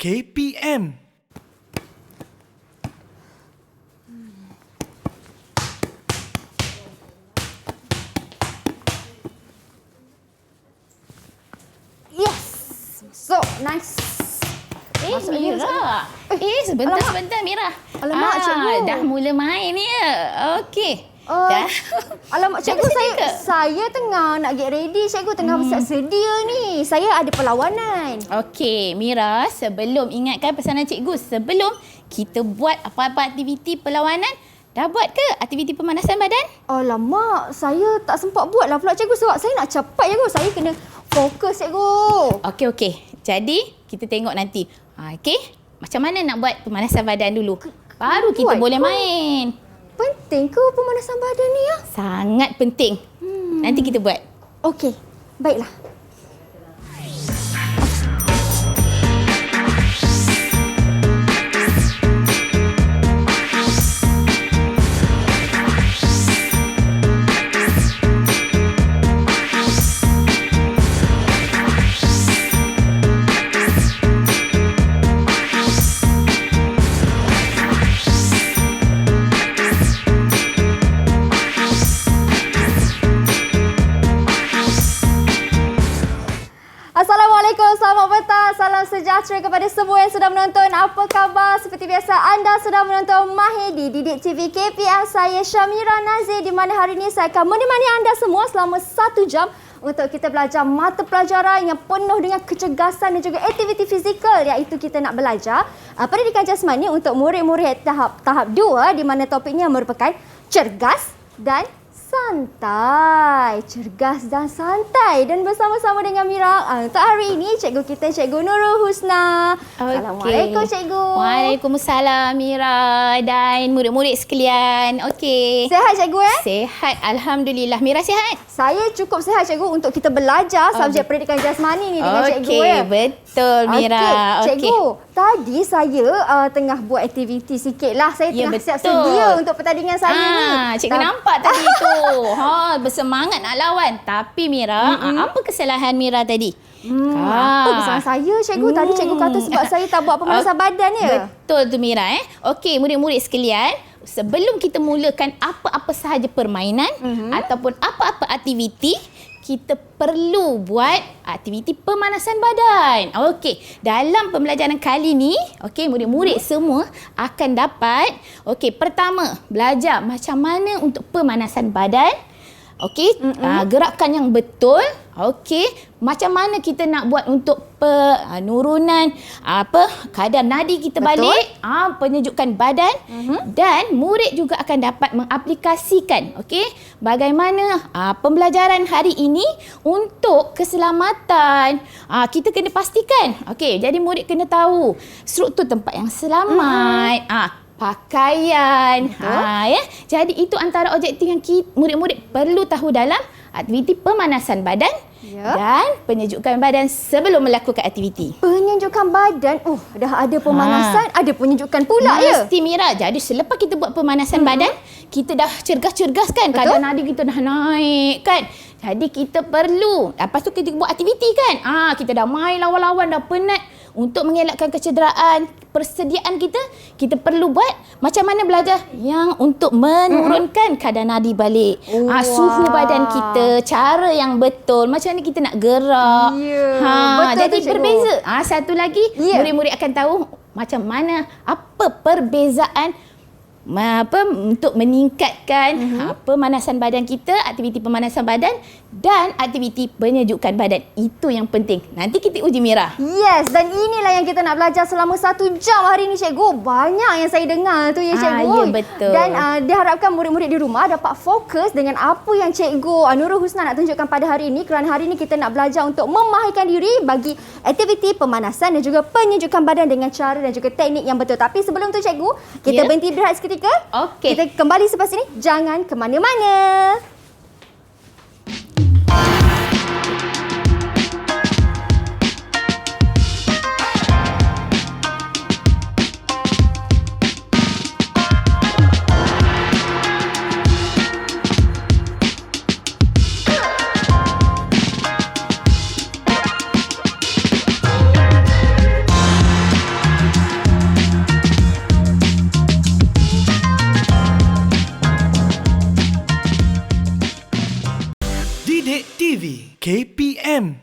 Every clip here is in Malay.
KPM. Yes. So nice. Masuk lagi, Mira. Sebentar Mira. Alamak, cikgu. Dah mula main ya. Okey. Uh, Dah. Alamak, cikgu, Dah bersedia ke? saya tengah nak get ready. Cikgu tengah bersiap sedia ni. Saya ada perlawanan. Okey, Mira, sebelum ingatkan pesanan cikgu, sebelum kita buat apa-apa aktiviti perlawanan, dah buat ke aktiviti pemanasan badan? Alamak, saya tak sempat buat lah pula cikgu sebab saya nak cepat cikgu. Saya kena fokus cikgu. Okey. Jadi, kita tengok nanti. Okey, macam mana nak buat pemanasan badan dulu? Baru kita buat boleh ke? main. Penting ke pemanasan badan ni ya? Sangat penting. Nanti kita buat. Okey, baiklah. Assalamualaikum, selamat petang, salam sejahtera kepada semua yang sedang menonton. Apa khabar? Seperti biasa, anda sedang menonton Mahedi Didik TV KPM. Saya Syamira Nazir, di mana hari ini saya akan menemani anda semua selama 1 jam untuk kita belajar mata pelajaran yang penuh dengan kecergasan dan juga aktiviti fizikal, iaitu kita nak belajar pendidikan jasmani untuk murid-murid tahap 2, di mana topiknya merupakan cergas dan santai. Cergas dan santai. Dan bersama-sama dengan Mira, untuk hari ini cikgu kita, Cikgu Nurul Husna. Assalamualaikum cikgu. Waalaikumsalam Mira dan murid-murid sekalian. Okey. Sihat cikgu Sihat, alhamdulillah. Mira sihat? Saya cukup sihat cikgu untuk kita belajar subjek pendidikan jasmani ni dengan cikgu Okey, betul Mira. Okey, cikgu. Tadi saya tengah buat aktiviti sikit lah. Saya tengah siap sedia untuk pertandingan saya ni. Cikgu nampak tadi tu. Bersemangat nak lawan. Tapi Mira, apa kesalahan Mira tadi? Apa kesalahan saya cikgu? Tadi cikgu kata sebab saya tak buat pemanasan badan ya. Betul tu Mira. Okey, murid-murid sekalian, sebelum kita mulakan apa-apa sahaja permainan ataupun apa-apa aktiviti, kita perlu buat aktiviti pemanasan badan. Okey, dalam pembelajaran kali ni, okey, murid-murid semua akan dapat, okey, pertama, belajar macam mana untuk pemanasan badan. Okey, gerakan yang betul. Okey, macam mana kita nak buat untuk penurunan kadar nadi kita balik, penyejukan badan, dan murid juga akan dapat mengaplikasikan, okey, bagaimana pembelajaran hari ini untuk keselamatan. Kita kena pastikan, okey, jadi murid kena tahu struktur tempat yang selamat, pakaian. Ya. Jadi itu antara objektif yang murid-murid perlu tahu dalam aktiviti pemanasan badan dan penyejukan badan sebelum melakukan aktiviti. Penyejukan badan, dah ada pemanasan, ada penyejukan pula ya. Mesti Mira. Jadi selepas kita buat pemanasan badan, kita dah cergas-cergas kan, kadar nadi kita dah naik kan. Jadi kita perlu, lepas tu kita buat aktiviti kan. Kita dah main lawan-lawan, dah penat. Untuk mengelakkan kecederaan persediaan kita perlu buat macam mana belajar yang untuk menurunkan kadar nadi balik. Suhu badan kita, cara yang betul, macam mana kita nak gerak. Betul jadi tu, cikgu. berbeza. Satu lagi, murid-murid akan tahu macam mana, apa perbezaan untuk meningkatkan pemanasan badan kita, aktiviti pemanasan badan dan aktiviti penyejukan badan. Itu yang penting. Nanti kita uji Mira. Yes, dan inilah yang kita nak belajar selama 1 jam hari ini cikgu. Banyak yang saya dengar tu ya cikgu. Ya, betul. Dan diharapkan murid-murid di rumah dapat fokus dengan apa yang cikgu Nurul Husna nak tunjukkan pada hari ini, kerana hari ini kita nak belajar untuk memahikan diri bagi aktiviti pemanasan dan juga penyejukan badan dengan cara dan juga teknik yang betul. Tapi sebelum tu cikgu, kita berhenti berehat seketika. Okey. Kita kembali selepas ini. Jangan ke mana-mana. Didik TV KPM.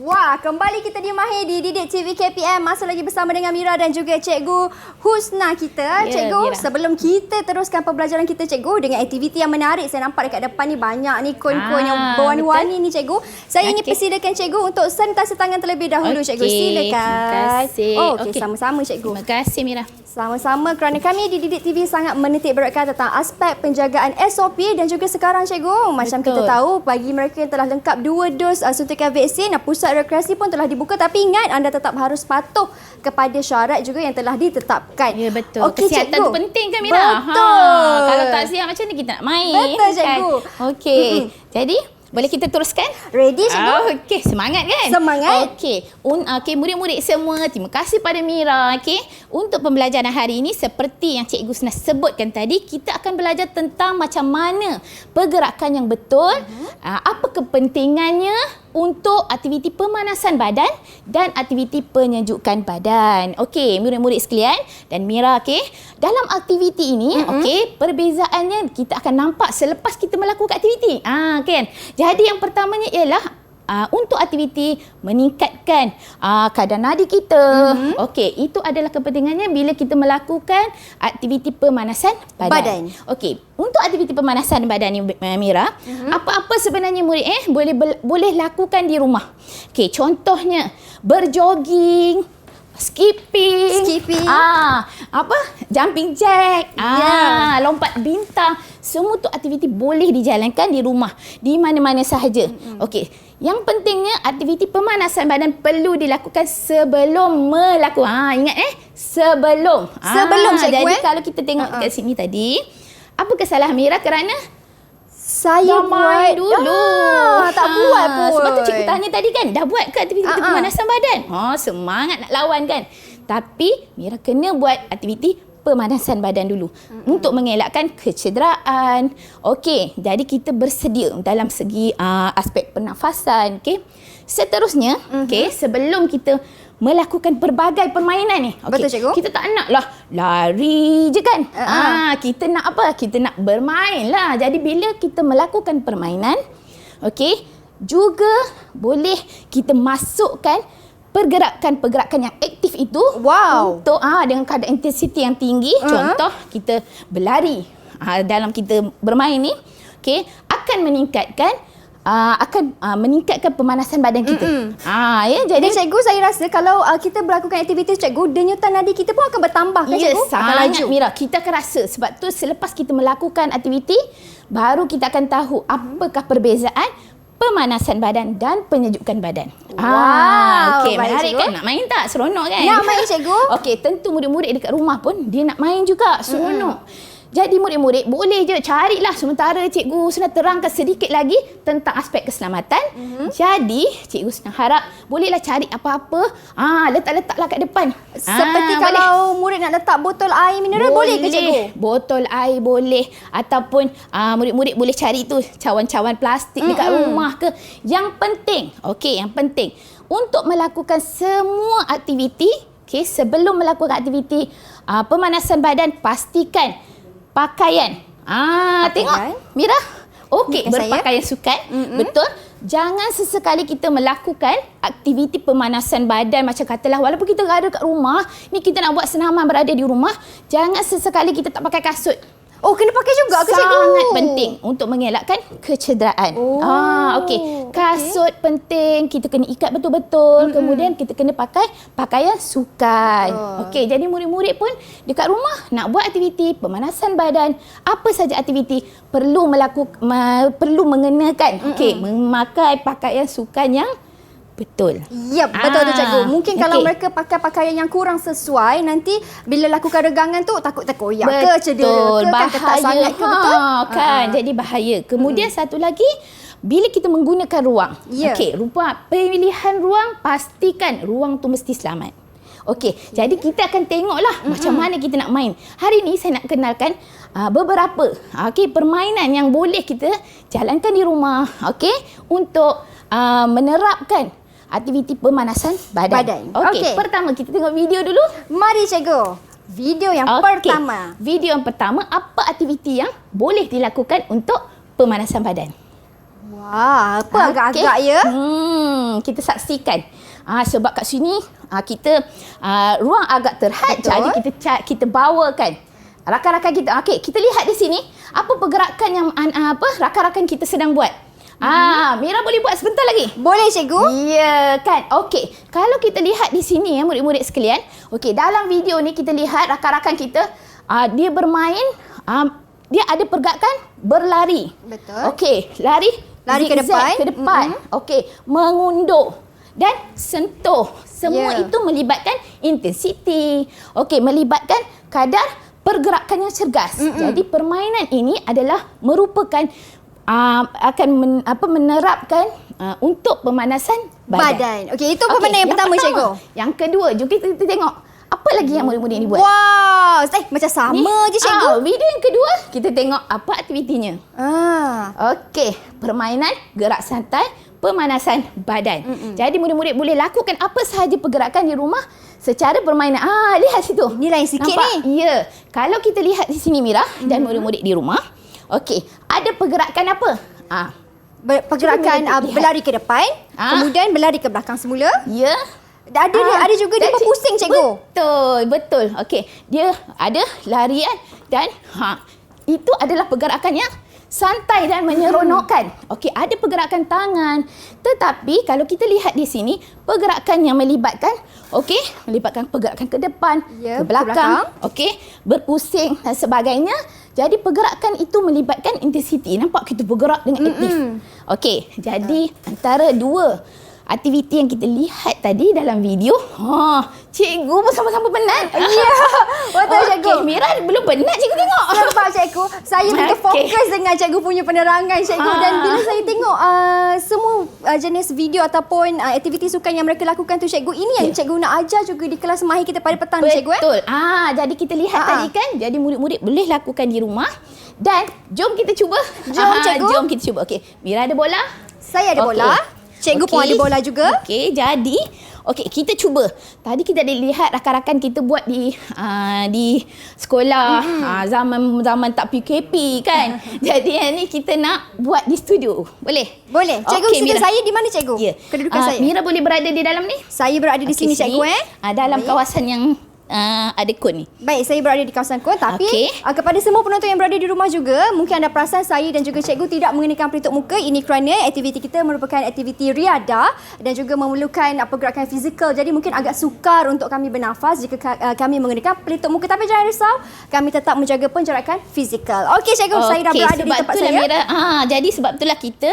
Wah, kembali kita di Mahir di Didik TV KPM. Masih lagi bersama dengan Mira dan juga Cikgu Husna kita. Cikgu, Mira. sebelum kita teruskan pembelajaran kita, Cikgu, dengan aktiviti yang menarik. Saya nampak dekat depan ni banyak ni koin-koin yang berwarna-warni ni, Cikgu. Saya ingin persilakan Cikgu untuk sentasa tangan terlebih dahulu, Cikgu. Silakan. Terima kasih. Okey, sama-sama, Cikgu. Terima kasih, Mira. Sama-sama, kerana kami di Didik TV sangat menitik beratkan tentang aspek penjagaan SOP dan juga sekarang, Cikgu, macam Betul. kita tahu, bagi mereka yang telah lengkap 2 dos suntikan vaksin, pusat rekreasi pun telah dibuka, tapi ingat anda tetap harus patuh kepada syarat juga yang telah ditetapkan. Ya, betul. Okey, Kesihatan Cikgu. tu penting kan, Mira? Betul. Kalau tak sihat macam ni kita nak main. Betul, Cikgu. Kan? Okey. Jadi, boleh kita teruskan? Ready, Cikgu? Okey, semangat kan? Semangat. Okey. Okey, murid-murid semua, terima kasih pada Mira. Okey, untuk pembelajaran hari ini seperti yang Cikgu Husna sebutkan tadi, kita akan belajar tentang macam mana pergerakan yang betul, apa kepentingannya untuk aktiviti pemanasan badan dan aktiviti penyejukan badan. Okey, murid-murid sekalian dan Mira, okey. Dalam aktiviti ini, okey, perbezaannya kita akan nampak selepas kita melakukan aktiviti. Kan? Jadi yang pertamanya ialah untuk aktiviti meningkatkan kadar nadi kita. Okey, itu adalah kepentingannya bila kita melakukan aktiviti pemanasan badan. Okey, untuk aktiviti pemanasan badan ni, Mira, apa-apa sebenarnya murid boleh lakukan di rumah. Okey, contohnya berjoging, skipping, jumping jack, lompat bintang, semua tu aktiviti boleh dijalankan di rumah, di mana-mana sahaja. Okey, yang pentingnya aktiviti pemanasan badan perlu dilakukan sebelum melakukan. Ingat sebelum. Sebelum, Cikgu. Jadi kalau kita tengok kat sini tadi, apa kesalahan Mira kerana Saya buat dulu. tak buat pun. Sebab tu cikgu tanya tadi kan, dah buat ke aktiviti pemanasan badan? Semangat nak lawan kan. Tapi Mira kena buat aktiviti pemanasan badan dulu untuk mengelakkan kecederaan. Okey, jadi kita bersedia dalam segi aspek pernafasan. Okey, seterusnya, okey, sebelum kita melakukan pelbagai permainan ni. Okay. Betul, Cikgu. Kita tak nak lah lari je kan. Kita nak apa? Kita nak bermain lah. Jadi bila kita melakukan permainan, okey, juga boleh kita masukkan pergerakan-pergerakan yang aktif itu untuk dengan kadar intensiti yang tinggi. Contoh, kita berlari. Dalam kita bermain ni, okey, akan meningkatkan pemanasan badan kita. Jadi Cikgu, saya rasa kalau kita melakukan aktiviti, Cikgu, denyutan nadi kita pun akan bertambah kan, Cikgu? Sangat, Mira. Kita akan rasa. Sebab tu selepas kita melakukan aktiviti, baru kita akan tahu apakah perbezaan pemanasan badan dan penyejukan badan. Okey, menarik kan? Nak main tak? Seronok kan? Nak main, Cikgu. Okey, tentu murid-murid dekat rumah pun dia nak main juga. Seronok. Jadi murid-murid boleh je carilah sementara Cikgu Husna terangkan sedikit lagi tentang aspek keselamatan. Jadi Cikgu Husna harap bolehlah cari apa-apa, letak-letaklah kat depan. Seperti kalau murid nak letak botol air mineral, boleh ke, Cikgu? Botol air boleh, ataupun murid-murid boleh cari tu cawan-cawan plastik dekat rumah ke. Yang penting, okey, yang penting untuk melakukan semua aktiviti, okey, sebelum melakukan aktiviti pemanasan badan, pastikan pakaian. Tengok Mira. Okey, berpakaian sukan. Betul. Jangan sesekali kita melakukan aktiviti pemanasan badan macam katalah walaupun kita ada kat rumah, ni kita nak buat senaman berada di rumah, jangan sesekali kita tak pakai kasut. Kena pakai juga ke, Cikgu? Sangat penting untuk mengelakkan kecederaan. Okey. Kasut penting, kita kena ikat betul-betul. Kemudian kita kena pakai pakaian sukan. Okey, jadi murid-murid pun dekat rumah nak buat aktiviti pemanasan badan, apa saja aktiviti perlu perlu mengenakan memakai pakaian sukan yang betul. Ya, betul tu, Cikgu. Mungkin kalau mereka pakai pakaian yang kurang sesuai, nanti bila lakukan regangan tu takut terkoyak ke, cedera ke, kan ketat sangat ke, betul? Kan, jadi bahaya. Kemudian satu lagi, bila kita menggunakan ruang. Okey, pemilihan ruang, pastikan ruang tu mesti selamat. Okey, jadi kita akan tengoklah macam mana kita nak main. Hari ni saya nak kenalkan beberapa permainan yang boleh kita jalankan di rumah, untuk menerapkan aktiviti pemanasan badan. Okey, pertama kita tengok video dulu. Mari, Cikgu. Video yang pertama. Video yang pertama, apa aktiviti yang boleh dilakukan untuk pemanasan badan. Wah, apa agak-agak ya? Kita saksikan. Sebab kat sini kita ruang agak terhad. Betul. Jadi kita bawakan rakan-rakan kita. Okey, kita lihat di sini apa pergerakan yang rakan-rakan kita sedang buat. Mira boleh buat sebentar lagi? Boleh cikgu? Ya kan. Okey, kalau kita lihat di sini ya murid-murid sekalian. Okey, dalam video ni kita lihat rakan-rakan kita dia bermain, dia ada pergerakan berlari. Betul. Okey, lari ke zigzag depan. ke depan. Okey, mengundur dan sentuh. Semua itu melibatkan intensiti. Okey, melibatkan kadar pergerakan yang cergas. Jadi permainan ini adalah merupakan menerapkan untuk pemanasan badan. Okey, itu permainan yang pertama cikgu. Yang kedua, jom kita tengok apa lagi yang murid-murid ni buat. Wow, macam sama je cikgu. Video yang kedua, kita tengok apa aktivitinya. Okey, permainan gerak santai, pemanasan badan. Jadi murid-murid boleh lakukan apa sahaja pergerakan di rumah secara permainan. Lihat situ. Ini lain sikit nampak? ni. Ya. Kalau kita lihat di sini Mira dan murid-murid di rumah. Okey, ada pergerakan apa? Pergerakan berlari ke depan, kemudian berlari ke belakang semula. Ya. Ada juga dia berpusing cikgu. Betul. Okey, dia ada larian dan itu adalah pergerakan yang santai dan menyeronokkan. Okey, ada pergerakan tangan. Tetapi kalau kita lihat di sini, pergerakan yang melibatkan melibatkan pergerakan ke depan, ke belakang, okey, berpusing dan sebagainya. Jadi pergerakan itu melibatkan intensiti. Nampak kita bergerak dengan aktif. Okey, jadi antara dua aktiviti yang kita lihat tadi dalam video, cikgu pun sama-sama penat. Ya, betul cikgu. Okey, Mira belum penat cikgu tengok. Sebab cikgu, saya begitu fokus dengan cikgu punya penerangan cikgu. Dan bila saya tengok semua jenis video ataupun aktiviti sukan yang mereka lakukan tu cikgu, ini yang cikgu nak ajar juga di kelas mahir kita pada petang ni cikgu. Betul. Jadi kita lihat tadi kan, jadi murid-murid boleh lakukan di rumah. Dan jom kita cuba. Cikgu. Jom kita cuba. Okey, Mira ada bola? Saya ada bola. Cikgu pun ada bola juga. Okey, jadi kita cuba. Tadi kita ada lihat rakan-rakan kita buat di sekolah zaman tak PKP kan. Jadi ni kita nak buat di studio. Boleh? Boleh. Cikgu, studio saya di mana cikgu? Ya. Kedudukan saya. Mira boleh berada di dalam ni? Saya berada di sini cikgu dalam kawasan yang ada kon ni. Baik, saya berada di kawasan kon, tapi kepada semua penonton yang berada di rumah juga, mungkin anda perasan saya dan juga cikgu tidak mengenakan pelitup muka. Ini kerana aktiviti kita merupakan aktiviti riadah dan juga memerlukan pergerakan fizikal. Jadi mungkin agak sukar untuk kami bernafas jika kami mengenakan pelitup muka. Tapi jangan risau, kami tetap menjaga penjarakan fizikal. Okey cikgu, saya dah berada di tempat saya. Mira, jadi sebab itulah kita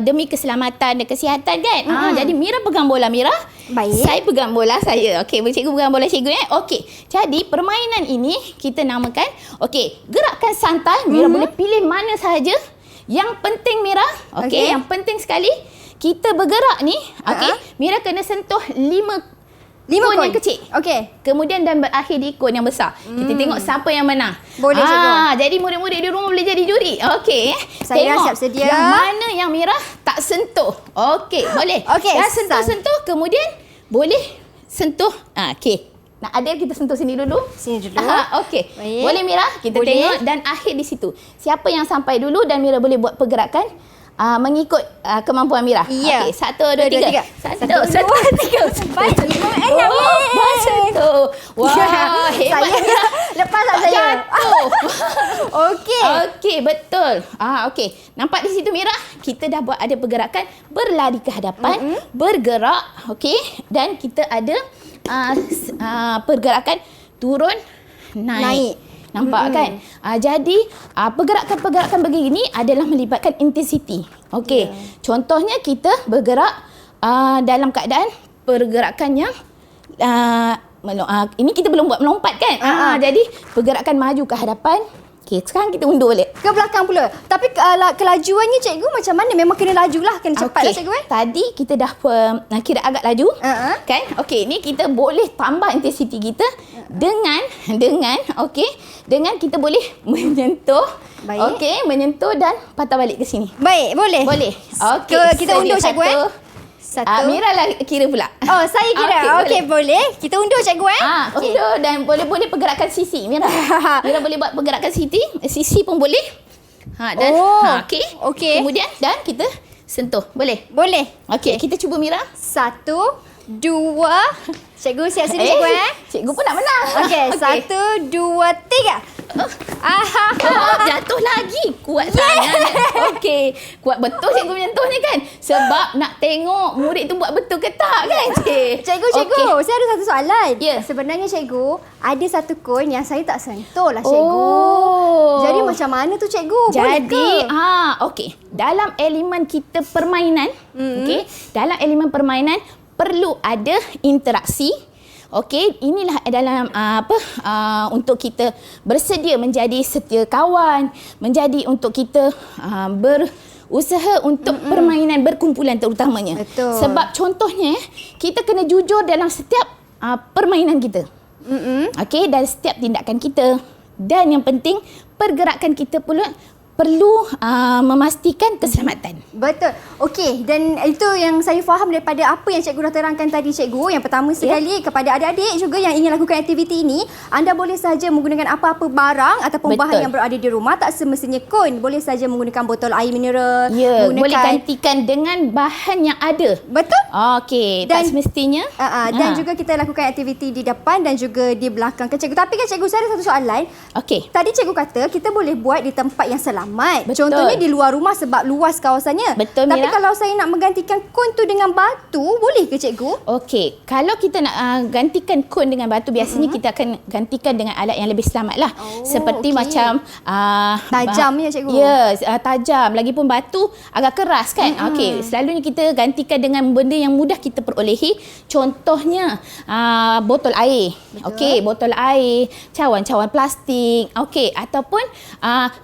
demi keselamatan dan kesihatan kan. Jadi Mira pegang bola Mira. Baik. Saya pegang bola saya. Okey, cikgu pegang bola cikgu Okey, jadi permainan ini kita namakan gerakan santai. Mira boleh pilih mana sahaja. Yang penting Mira, yang penting sekali kita bergerak ni, Mira kena sentuh 5 kon yang kecil. Kemudian dan berakhir di kon yang besar. Kita tengok siapa yang menang. Boleh cikgu. Jadi murid-murid di rumah boleh jadi juri. Saya dah tengok siap sedia. yang mana yang Mira tak sentuh. Boleh. Dah sentuh-sentuh, kemudian boleh sentuh. Nak ada kita sentuh sini dulu. Sini dulu. Boleh Mira? Kita tengok dan akhir di situ. Siapa yang sampai dulu dan Mira boleh buat pergerakan mengikut kemampuan Mira. Ya. 1, 2, 3. 1, 2, 3. Baik. Satu. Wah, hebat Mira. Lepas tak saya? Okey, betul. Nampak di situ Mira? Kita dah buat ada pergerakan berlari ke hadapan, bergerak, dan kita ada pergerakan turun naik. Nampak kan? Jadi pergerakan-pergerakan begini adalah melibatkan intensiti. Contohnya kita bergerak dalam keadaan pergerakan yang ini kita belum buat melompat kan? Jadi pergerakan maju ke hadapan. Sekarang kita undur balik. Ke belakang pula. Tapi kelajuannya cikgu macam mana? Memang kena lajulah, kena cepat lah cikgu Tadi kita dah kira agak laju. Kan? Ni kita boleh tambah intensiti kita dengan kita boleh menyentuh. Baik. Menyentuh dan patah balik ke sini. Baik, boleh. Boleh. Kita undur cikgu Satu. Mira lah kira pula. Saya kira. Boleh. Kita undur cikgu Undur dan boleh pergerakan sisi. Mira boleh buat pergerakan sisi pun boleh. Dan okey. Okey. Kemudian dan kita sentuh. Boleh? Boleh. Okey, kita cuba Mira. 1, 2. Cikgu siap sini cikgu Cikgu pun nak menang. Okey, 1, 2, 3. Jatuh lagi. Kuat sangat. Okey. Kuat betul cikgu menyentuh ni kan? Sebab nak tengok murid tu buat betul ke tak kan, Cik? Cikgu, Okey. saya ada satu soalan. Ya. Sebenarnya cikgu, ada satu koin yang saya tak sentuh lah cikgu. Oh. Jadi macam mana tu cikgu? Boleh Jadi, ke? okey. Dalam elemen kita permainan, okey, dalam elemen permainan perlu ada interaksi. Okey, inilah dalam untuk kita bersedia menjadi setia kawan, menjadi untuk kita berusaha untuk permainan berkumpulan terutamanya. Betul. Sebab contohnya kita kena jujur dalam setiap permainan kita. Okey, dan setiap tindakan kita. Dan yang penting pergerakan kita pula perlu memastikan keselamatan. Betul. Okey, dan itu yang saya faham daripada apa yang cikgu dah terangkan tadi cikgu. Yang pertama sekali kepada adik-adik juga yang ingin lakukan aktiviti ini, anda boleh saja menggunakan apa-apa barang ataupun bahan yang berada di rumah, tak semestinya koin. Boleh saja menggunakan botol air mineral, boleh gantikan dengan bahan yang ada. Betul? Okey, tak semestinya. Dan juga kita lakukan aktiviti di depan dan juga di belakang kan cikgu. Tapi kan cikgu, saya ada satu soalan. Okey. Tadi cikgu kata kita boleh buat di tempat yang selamat. Betul. Contohnya di luar rumah sebab luas kawasannya. Betul, Tapi Mira. kalau saya nak menggantikan koin tu dengan batu, boleh ke cikgu? Okey, kalau kita nak gantikan koin dengan batu, biasanya kita akan gantikan dengan alat yang lebih selamat lah. Seperti macam tajam ya cikgu. Ya, tajam. Lagipun batu agak keras kan. Okey, selalunya kita gantikan dengan benda yang mudah kita perolehi. Contohnya botol air. Okey, botol air, cawan-cawan plastik. Okey, ataupun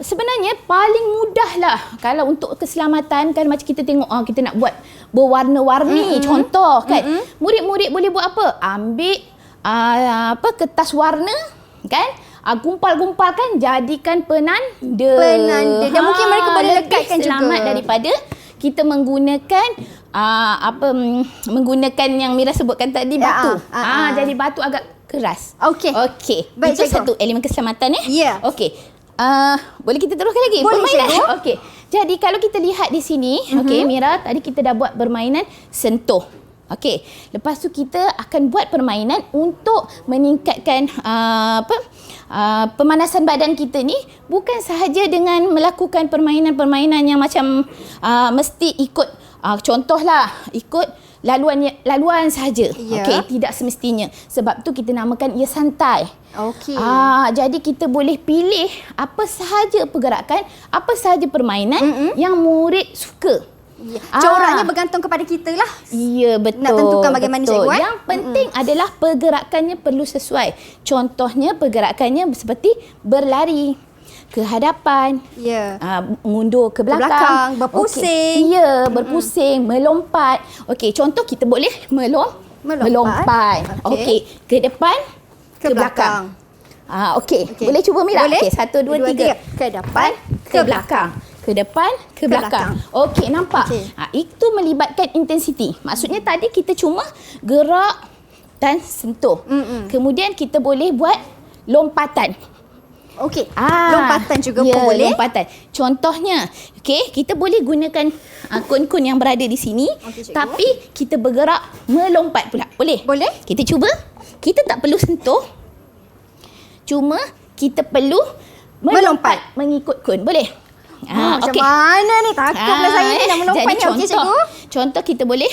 sebenarnya paling mudah lah kalau untuk keselamatan kan, macam kita tengok kita nak buat berwarna-warni contoh kan. Murid-murid boleh buat apa? Ambil kertas warna kan, gumpal-gumpalkan, jadikan penanda. Dan mungkin mereka boleh lekatkan juga. Selamat daripada kita menggunakan menggunakan yang Mira sebutkan tadi, batu. Jadi batu agak keras. Okey. Baik, Itu cikgu. satu elemen keselamatan Ya. Okey. Boleh kita teruskan lagi? Boleh, permainan. cikgu. Okey. Jadi kalau kita lihat di sini, okey Mira, tadi kita dah buat permainan sentuh. Okey. Lepas tu kita akan buat permainan untuk meningkatkan pemanasan badan kita ni, bukan sahaja dengan melakukan permainan-permainan yang macam mesti ikut contohlah ikut laluan sahaja. Ya. Okey, tidak semestinya. Sebab tu kita namakan ia santai. Okey. Jadi kita boleh pilih apa sahaja pergerakan, apa sahaja permainan yang murid suka. Ya. Coraknya bergantung kepada kita lah. Ya, betul. Nak tentukan bagaimana cikgu. Yang penting adalah pergerakannya perlu sesuai. Contohnya pergerakannya seperti berlari ke hadapan, mengundur ke belakang, berpusing. Okey. Ya, berpusing, melompat. Okey, contoh kita boleh melompat. Okey, ke depan, ke belakang. Okey. Boleh cuba Mira? Boleh. Okey, 1 2 3. Ke depan, Ke belakang. Ke depan, ke belakang. Okey, nampak? Okey. Itu melibatkan intensiti. Maksudnya tadi kita cuma gerak dan sentuh. Kemudian kita boleh buat lompatan. Okey. Lompatan juga pun boleh. Lompatan. Contohnya, okey, kita boleh gunakan kun-kun yang berada di sini, Okey, cikgu. tapi kita bergerak melompat pula. Boleh? Boleh. Kita cuba. Kita tak perlu sentuh. Cuma kita perlu melompat mengikut kun. Boleh? Macam mana ni? Takutlah saya ni nak melompat ni. Okey cikgu. Contoh kita boleh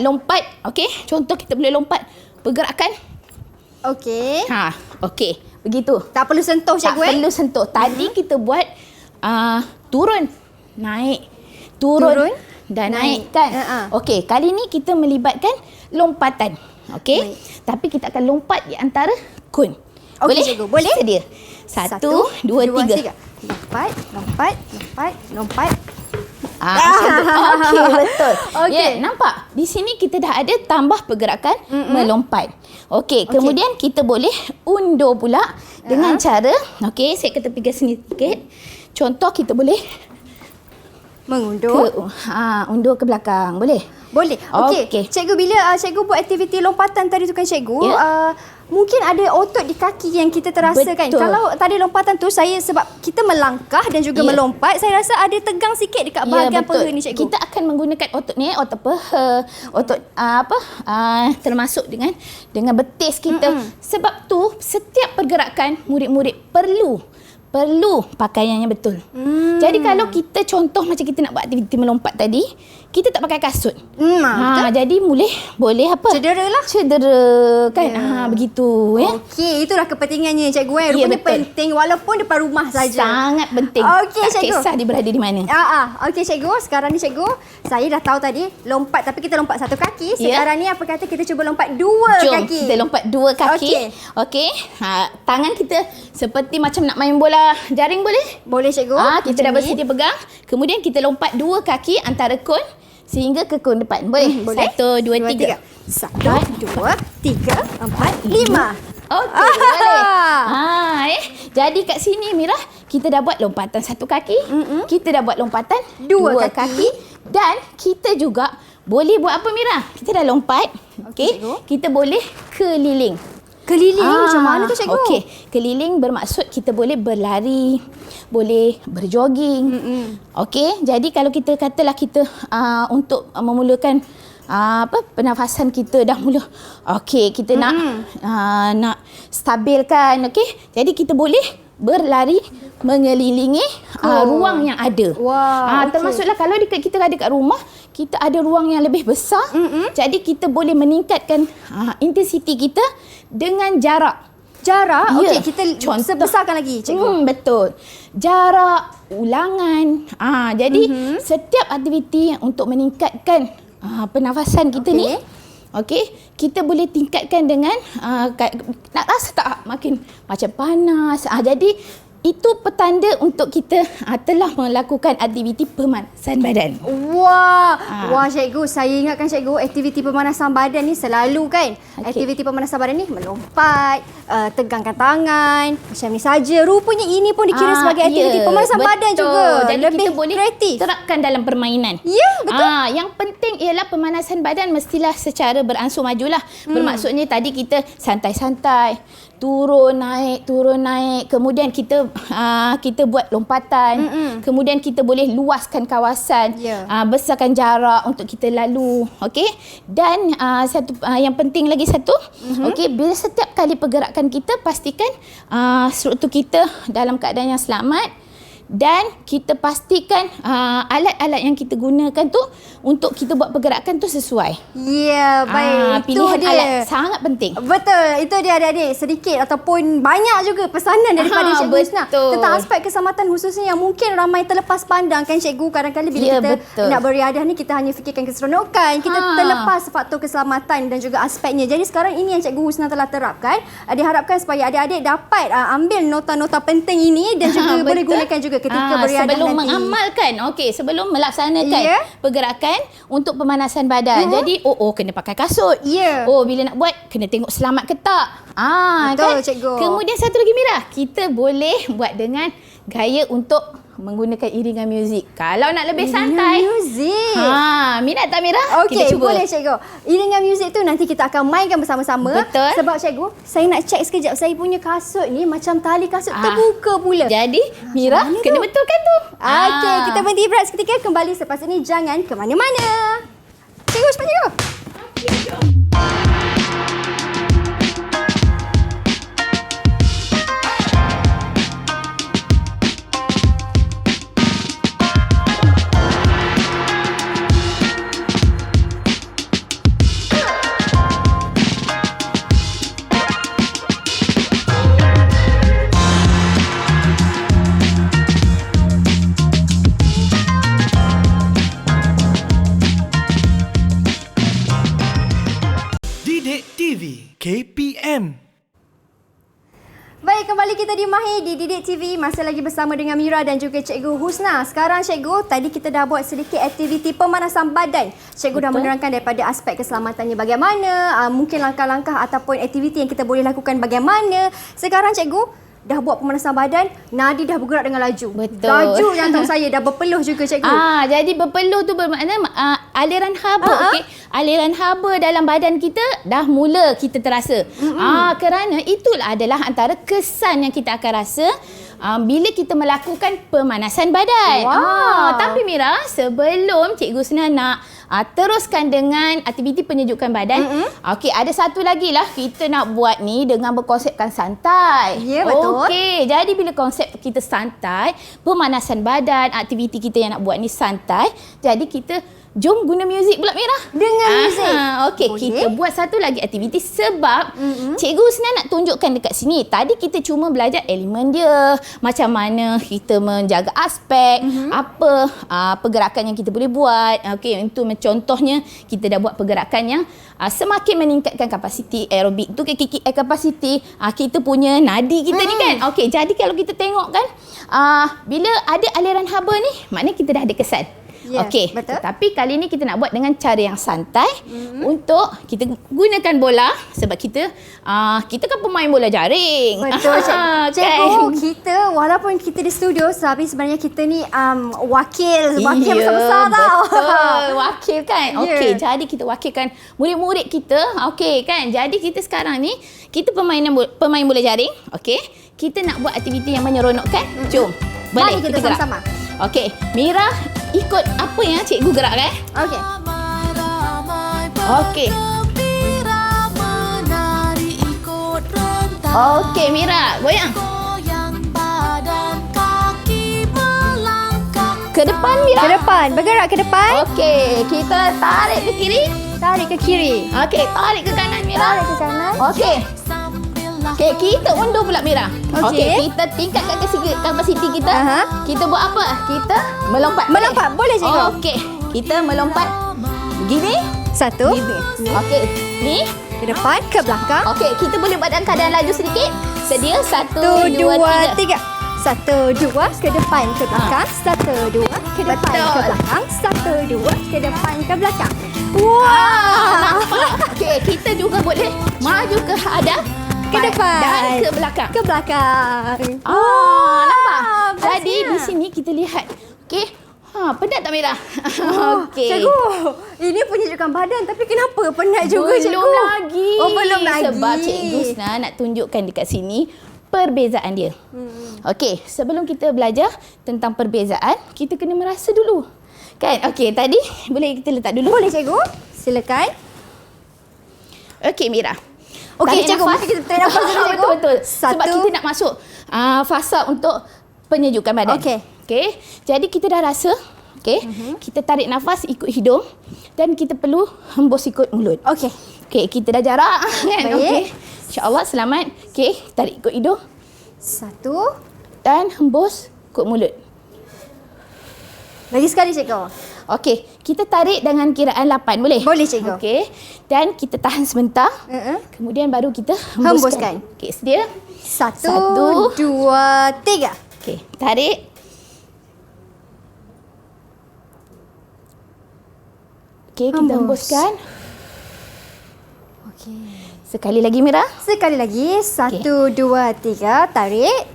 lompat. Okey, contoh kita boleh lompat pergerakan. Okey. Okey, begitu. Tak perlu sentuh cikgu. Tak perlu sentuh. Tadi kita buat turun, naik, turun dan naik kan. Okey, kali ni kita melibatkan lompatan. Okey. Tapi kita akan lompat di antara kun. Okey, Boleh? cikgu. Boleh. Sedia. 1 2 3. Lompat. Okey, betul. Okey. Ya, nampak? Di sini kita dah ada tambah pergerakan melompat. Okey, kemudian kita boleh undur pula dengan cara, okey, saya kata pergi sini sikit. Contoh kita boleh mengundur. Undur ke belakang. Boleh? Boleh. Okey. Okey. Cikgu, bila cikgu buat aktiviti lompatan tadi tu kan cikgu, Ya. mungkin ada otot di kaki yang kita terasakan. Betul. Kalau tadi lompatan tu saya sebab kita melangkah dan juga melompat, saya rasa ada tegang sikit dekat bahagian peha ni cikgu. Kita akan menggunakan otot ni, otot peha, otot termasuk dengan betis kita. Sebab tu setiap pergerakan murid-murid perlu pakaian yang betul. Jadi kalau kita contoh macam kita nak buat aktiviti melompat tadi, kita tak pakai kasut. Jadi boleh apa? Cedera kan. Begitu ya. Okey, itulah kepentingannya cikgu. Rupanya penting walaupun depan rumah saja. Sangat penting. Okey, tak cikgu. kisah dia berada di mana. Okey cikgu, sekarang ni cikgu, saya dah tahu tadi lompat tapi kita lompat satu kaki. Sekarang ni apa kata kita cuba lompat dua Jom, kaki. kita lompat dua kaki. Okey. Tangan kita seperti macam nak main bola jaring boleh? Boleh cikgu. Kita dah bersedia pegang. Kemudian kita lompat dua kaki antara kon sehingga ke kon depan. Boleh? Boleh. 1, 2, 3. 1, 2, 3, 4, 5. Okey, boleh. Jadi kat sini Mira, kita dah buat lompatan satu kaki. Kita dah buat lompatan dua kaki. Dan kita juga boleh buat apa Mira? Kita dah lompat. Okey. Kita boleh keliling. Keliling macam mana tu cikgu? Okey, keliling bermaksud kita boleh berlari, boleh berjoging. Okey, jadi kalau kita katalah kita untuk memulakan pernafasan kita dah mula. Okey, kita nak stabilkan, okey. Jadi kita boleh berlari mengelilingi ruang yang ada. Termasuklah kalau kita ada kat rumah, kita ada ruang yang lebih besar. Jadi kita boleh meningkatkan intensiti kita dengan jarak. Okey, kita besarkan lagi cikgu. Betul. Jarak, ulangan. Jadi setiap aktiviti untuk meningkatkan pernafasan kita ni, okey, kita boleh tingkatkan dengan nak rasa tak makin macam panas. Jadi itu petanda untuk kita telah melakukan aktiviti pemanasan badan. Wah cikgu, saya ingatkan cikgu aktiviti pemanasan badan ni selalu kan. Aktiviti pemanasan badan ni melompat, tegangkan tangan, macam ni saja. Rupanya ini pun dikira sebagai aktiviti pemanasan badan juga. Jadi lebih kita boleh kreatif. terapkan dalam permainan. Ya, betul. Yang penting ialah pemanasan badan mestilah secara beransur majulah. Bermaksudnya tadi kita santai-santai, turun naik. Kemudian kita buat lompatan. Kemudian kita boleh luaskan kawasan, besarkan jarak untuk kita lalu. Okey. Dan yang penting lagi satu, okey, bila setiap kali pergerakan kita pastikan struktur kita dalam keadaan yang selamat. Dan kita pastikan alat-alat yang kita gunakan tu untuk kita buat pergerakan tu sesuai. Ya, baik. Itu Pilihan dia. alat sangat penting. Betul. Itu dia adik-adik. Sedikit ataupun banyak juga pesanan daripada Cikgu Husna tentang aspek keselamatan khususnya yang mungkin ramai terlepas pandang kan cikgu. Kadang-kadang bila kita nak beriadah ni kita hanya fikirkan keseronokan. Kita terlepas faktor keselamatan dan juga aspeknya. Jadi sekarang ini yang Cikgu Husna telah terapkan. Diharapkan supaya adik-adik dapat ambil nota-nota penting ini dan juga boleh gunakan juga ketika beriadah sebelum nanti. mengamalkan, sebelum melaksanakan pergerakan untuk pemanasan badan. Jadi kena pakai kasut. Bila nak buat kena tengok selamat ke tak. Betul, kan? cikgu. Kemudian satu lagi Mira, kita boleh buat dengan gaya untuk menggunakan iringan muzik. Kalau nak lebih santai. Muzik. Minat tak Mira? Okey, kita cuba. boleh cikgu. Iringan muzik tu nanti kita akan mainkan bersama-sama. Betul. Sebab cikgu, saya nak cek sekejap. Saya punya kasut ni macam tali kasut terbuka pula. Jadi Mira kena betulkan tu. Okey, kita berhenti berehat seketika. Kembali selepas ini. Jangan ke mana-mana. Cikgu, cepat cikgu. KPM. Baik, kembali kita di Mahir di Didik TV. Masih lagi bersama dengan Mira dan juga Cikgu Husna. Sekarang Cikgu, tadi kita dah buat sedikit aktiviti pemanasan badan. Cikgu dah menerangkan daripada aspek keselamatannya bagaimana, mungkin langkah-langkah ataupun aktiviti yang kita boleh lakukan bagaimana. Sekarang Cikgu, dah buat pemanasan badan, nadi dah bergerak dengan laju. Betul. Laju jantung saya dah berpeluh juga cikgu. Jadi berpeluh tu bermakna aliran haba. Okey, aliran haba dalam badan kita dah mula kita terasa. Kerana itulah adalah antara kesan yang kita akan rasa bila kita melakukan pemanasan badan. Tapi Mira, sebelum Cikgu Husna nak teruskan dengan aktiviti penyejukan badan, okey, ada satu lagi lah kita nak buat ni dengan berkonsepkan santai. Ya, betul. Okey, jadi bila konsep kita santai, pemanasan badan, aktiviti kita yang nak buat ni santai, jadi kita jom guna muzik pula Mira. Dengan muzik. Okey, kita buat satu lagi aktiviti sebab Cikgu Husna nak tunjukkan dekat sini. Tadi kita cuma belajar elemen dia, macam mana kita menjaga aspek, apa pergerakan yang kita boleh buat. Okey, itu contohnya kita dah buat pergerakan yang semakin meningkatkan kapasiti aerobik tu kapasiti kita punya nadi kita ni kan. Okey, jadi kalau kita tengok kan bila ada aliran haba ni, maknanya kita dah ada kesan. Ya, okey, betul. tapi kali ni kita nak buat dengan cara yang santai untuk kita gunakan bola sebab kita kan pemain bola jaring. Betul, cikgu. Kan? Kita walaupun kita di studio, tapi sebenarnya kita ni wakil besar-besar tau. Betul, wakil kan. Ya. Okey, jadi kita wakilkan murid-murid kita. Okey kan. Jadi kita sekarang ni kita pemain bola jaring. Okey. Kita nak buat aktiviti yang menyeronokkan. Jom. Boleh Mari kita gerak. sama-sama. Okey, Mira ikut apa yang cikgu gerakkan. Okey. Okey. Okey, Mira, goyang. Ke depan, Mira. Ke depan, bergerak ke depan. Okey, kita tarik ke kiri. Tarik ke kiri. Okey, tarik ke kanan, Mira. Tarik ke kanan. Okey. Okey, kita undur pula Mira. Okey. Kita tingkatkan kapasiti kita. Kita buat apa? Kita melompat. Melompat, boleh cikgu? Okey, kita melompat begini. Satu. Begini. Okey, ni. Ke depan, ke belakang. Okey, kita boleh buat dalam keadaan laju sedikit. Sedia? Satu, Satu, dua, dua, tiga. tiga. Satu, dua, ke depan, ke belakang. Satu, dua, ke depan, Betul. ke belakang. Satu, dua, ke depan, ke belakang. Wah. Okey, kita juga boleh maju ke hadap. Ke depan. Dan ke belakang. Ke belakang. Nampak? Jadi bestnya. di sini kita lihat. Okey. Penat tak Mira? Okey. Cikgu, ini penyejukan badan tapi kenapa penat juga cikgu? Belum lagi. Belum lagi. Sebab Cikgu Husna nak tunjukkan dekat sini perbezaan dia. Okey, sebelum kita belajar tentang perbezaan, kita kena merasa dulu. Kan? Okey, tadi boleh kita letak dulu? Boleh cikgu? Silakan. Okey, Mira. Okey, Tarik cikgu. nafas. Mari kita tarik nafas dulu, cikgu. Betul. Satu. Sebab kita nak masuk fasa untuk penyejukan badan. Okey. Okey. Jadi kita dah rasa. Okey. Kita tarik nafas ikut hidung dan kita perlu hembus ikut mulut. Okey. Okey, kita dah jarak kan? Baik. Okey. InsyaAllah selamat. Okey, tarik ikut hidung Satu. dan hembus ikut mulut. Lagi sekali cikgu. Okey, kita tarik dengan kiraan 8 boleh? Boleh, cikgu. Okey. Dan kita tahan sebentar. Kemudian baru kita hembuskan. Okey, sedia? Satu, dua, tiga. Okey, tarik. Okey, kita hembuskan. Okey. Sekali lagi Mira. Sekali lagi. Satu, dua, tiga. Tarik.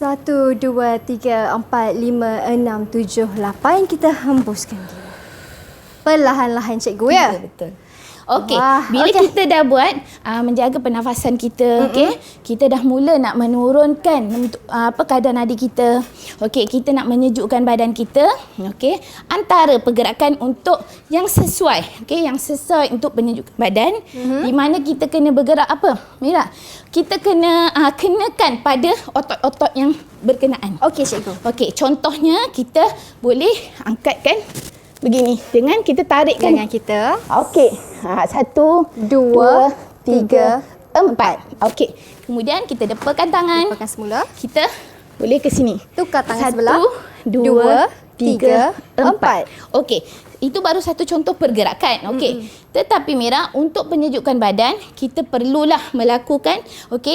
1, 2, 3, 4, 5, 6, 7, 8. Kita hembuskan dia. Perlahan-lahan cikgu ya? Betul. Okey, Wah, bila okey. kita dah buat menjaga pernafasan kita, okey, kita dah mula nak menurunkan kadar nadi kita. Okey, kita nak menyejukkan badan kita, okey. Antara pergerakan untuk yang sesuai, okey, yang sesuai untuk penyejukan badan, di mana kita kena bergerak apa? Mira, kita kena kenakan pada otot-otot yang berkenaan. Okey cikgu. Okey, contohnya kita boleh angkatkan begini dengan kita tarikkan Dengan kita. okey. 1, 2, 3, 4. Okey. Kemudian kita depakan tangan. Lupakan semula. Kita boleh ke sini. Tukar tangan 1, sebelah. 2, 3, 4. 4. Okey. Itu baru satu contoh pergerakan. Okey. Tetapi Mira, untuk penyejukkan badan, kita perlulah melakukan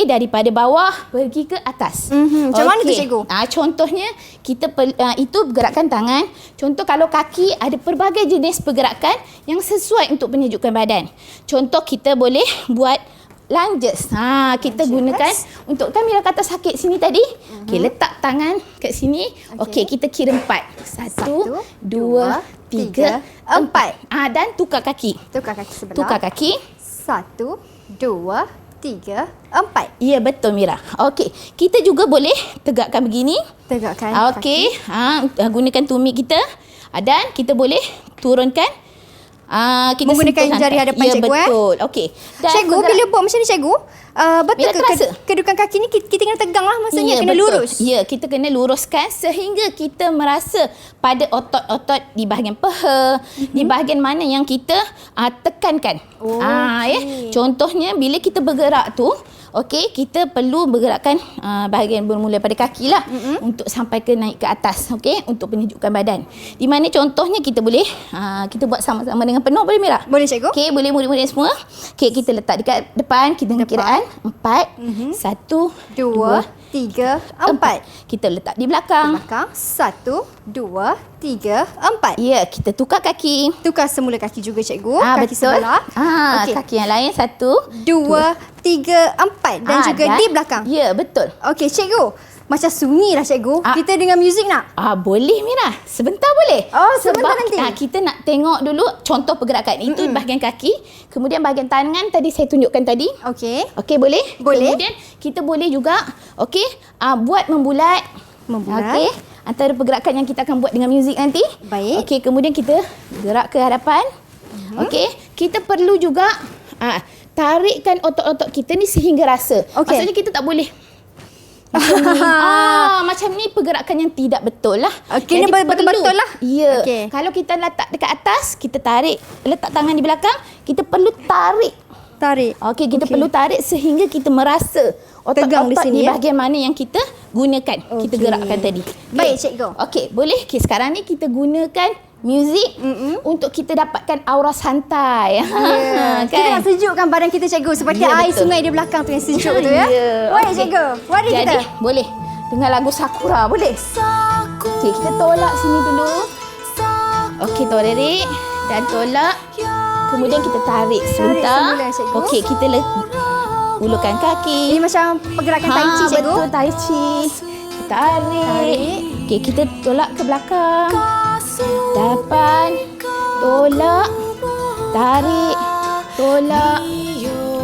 daripada bawah pergi ke atas. Macam mana tu cikgu? Contohnya kita itu gerakan tangan. Contoh kalau kaki ada pelbagai jenis pergerakan yang sesuai untuk penyejukkan badan. Contoh kita boleh buat lunges. Kita gunakan untuk kan Mira kata sakit sini tadi. Okey, letak tangan kat sini. Okey, kita kira 4. 1 2 3 4. Dan tukar kaki. Tukar kaki sebelah. Tukar kaki. 1 2 3 4. Ya, betul Mira. Okey, kita juga boleh tegakkan begini. Tegakkan Okey, gunakan tumit kita. Dan kita boleh turunkan kita menggunakan jari hadapan cikgu. Betul. Okey. Cikgu, bila buat macam ni cikgu, betul Mira terasa? kedudukan kaki ni kita kena tegang lah, maksudnya kena betul. lurus. Ya, kita kena luruskan sehingga kita merasa pada otot-otot di bahagian peha, di bahagian mana yang kita tekankan. Contohnya bila kita bergerak tu, okey, kita perlu bergerakkan bahagian bermula pada kaki lah untuk sampai ke naik ke atas, okey, untuk penyejukan badan. Di mana contohnya kita boleh kita buat sama-sama dengan penuh, boleh Mira? Boleh cikgu. Okey, boleh murid-murid semua. Okey, kita letak dekat depan, kita dengan kiraan 4 1 2 3 4. Kita letak di belakang. Belakang 1 2 3 4. Ya, kita tukar kaki. Tukar semula kaki juga cikgu. Kaki betul. sebelah. Okey. Kaki yang lain 1 2 3 4 dan juga di belakang. Ya, betul. Okey cikgu, macam sunyi lah cikgu. Kita dengan muzik nak? Boleh Mira. Sebentar boleh. Sebentar nanti. Kita nak tengok dulu contoh pergerakan. Itu bahagian kaki. Kemudian bahagian tangan tadi saya tunjukkan tadi. Okey. Okey, boleh? Boleh. Kemudian kita boleh juga buat membulat. Membulat. Okey. Antara pergerakan yang kita akan buat dengan muzik nanti. Baik. Okey, kemudian kita gerak ke hadapan. Okey, kita perlu juga tarikkan otot-otot kita ni sehingga rasa. Maksudnya kita tak boleh macam ni pergerakan yang tidak betul lah. Okey, ni betul-betul lah. Ya. Okey. Kalau kita letak dekat atas, kita tarik, letak tangan di belakang, kita perlu tarik. Okey, kita perlu tarik sehingga kita merasa tegang otot-otot di sini, di bahagian mana yang kita gunakan. Kita gerakkan tadi. Baik cikgu. Okey, boleh. Okey, sekarang ni kita gunakan muzik untuk kita dapatkan aura santai. Kita nak sejukkan badan kita cikgu seperti air sungai di belakang tu yang sejuk tu ya. Baik cikgu. Mari kita. Jadi, boleh dengar lagu Sakura, boleh? Okey, kita tolak sini dulu. Okey, tolerik dan tolak. Kemudian kita tarik sebentar. semula, cikgu. Okey, kita ulurkan kaki. Ini macam pergerakan tai chi cikgu. Betul, tai chi. Tarik. Okey, kita tolak ke belakang. Depan. Tolak. Tarik. Tolak.